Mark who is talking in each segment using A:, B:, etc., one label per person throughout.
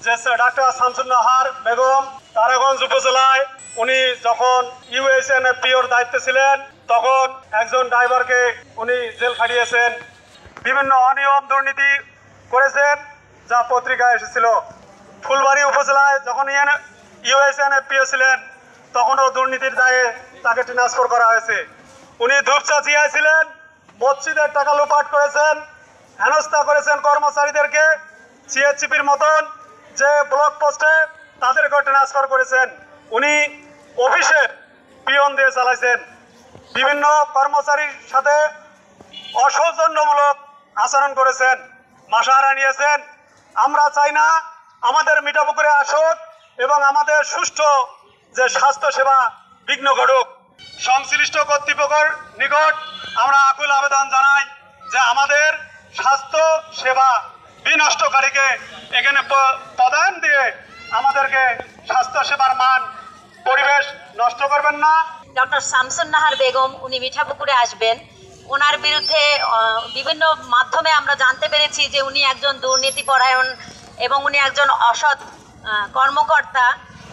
A: যে ডাক্তার শামসুন্নাহার বেগম তারাগঞ্জ উপজেলায় উনি যখন ইউএসএনএফপিওর দায়িত্বে ছিলেন তখন একজন ড্রাইভারকে উনি জেল খাটিয়েছেন, বিভিন্ন অনিয়ম দুর্নীতি করেছেন যা পত্রিকায় এসেছিল। ফুলবাড়ী উপজেলায় যখন ইউএসএনএফপিও ছিলেন তখনও দুর্নীতির দায়ে তাকে ট্রান্সফার করা হয়েছে। উনি ধূপচাচিয়ায় ছিলেন, মসজিদের টাকা লুপাট করেছেন, হেনস্থা করেছেন কর্মচারীদেরকে, সিএচসিপির মতন যে ব্লক পোস্টে তাদেরকেও ট্রান্সফার করেছেন। উনি অফিসে পিয়ন দিয়ে চালাইছেন, বিভিন্ন কর্মচারীর সাথে অসৌজন্যমূলক আচরণ করেছেন, মাসাহারা নিয়েছেন। আমরা চাই না আমাদের মিঠাপুকুরে আসুক এবং আমাদের সুষ্ঠু যে স্বাস্থ্যসেবা বিঘ্ন ঘটুক। সংশ্লিষ্ট কর্তৃপক্ষের নিকট আমরা আকুল আবেদন জানাই যে আমাদের স্বাস্থ্য সেবা বিনষ্টকারীকে এখানে পদায়ন দিয়ে আমাদেরকে স্বাস্থ্য সেবার মান পরিবেশ নষ্ট করবেন না।
B: ডক্টর শামসুন্নাহার বেগম উনি মিঠাপুকুরে আসবেন। ওনার বিরুদ্ধে বিভিন্ন মাধ্যমে আমরা জানতে পেরেছি যে উনি একজন দুর্নীতিপরায়ণ এবং উনি একজন অসৎ কর্মকর্তা।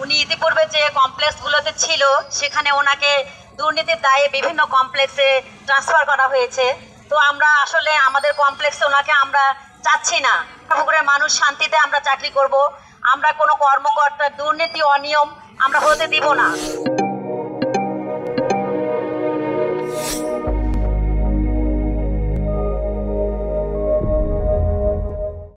B: উনি ইতিপূর্বে যে কমপ্লেক্সগুলোতে ছিল সেখানে ওনাকে দুর্নীতির দায়ে বিভিন্ন কমপ্লেক্সে ট্রান্সফার করা হয়েছে। তো আমরা আসলে আমাদের কমপ্লেক্সে ওনাকে আমরা চাচ্ছি না। মিঠাপুকুরের মানুষ শান্তিতে আমরা চাকরি করব, আমরা কোনো কর্মকর্তার দুর্নীতি অনিয়ম আমরা হতে দিব না।